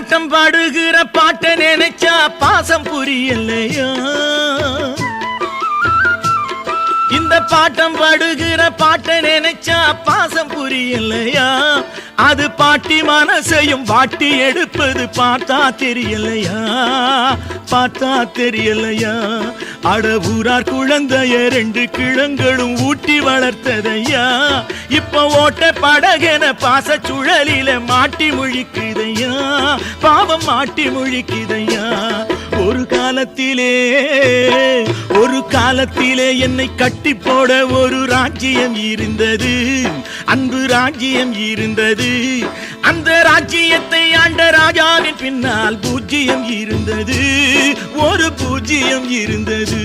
bottom பாடுகிற பாட்ட நினைச்சா பாசம் புரியலையா இந்த பாட்டம் பாடுகிற பாட்ட நினைச்சா பாசம் புரியலையா அது பாட்டி மனசையும் வாட்டி எடுப்பது பார்த்தா தெரியலையா பார்த்தா தெரியலையா அட ஊரார் குழந்தைய 2 கிழங்களும் ஊட்டி வளர்த்ததையா இப்ப ஓட்ட படகென பாச சுழலில மாட்டி முழிக்குதையா பாவம் மாட்டி முழிக்குதையா ஒரு காலத்திலே என்னை கட்டி போட ஒரு ராஜ்யம் இருந்தது அன்பு ராஜ்யம் இருந்தது அந்த ராஜ்யத்தை ஆண்ட ராஜாவின் பின்னால் பூஜ்யம் இருந்தது ஒரு பூஜ்யம் இருந்தது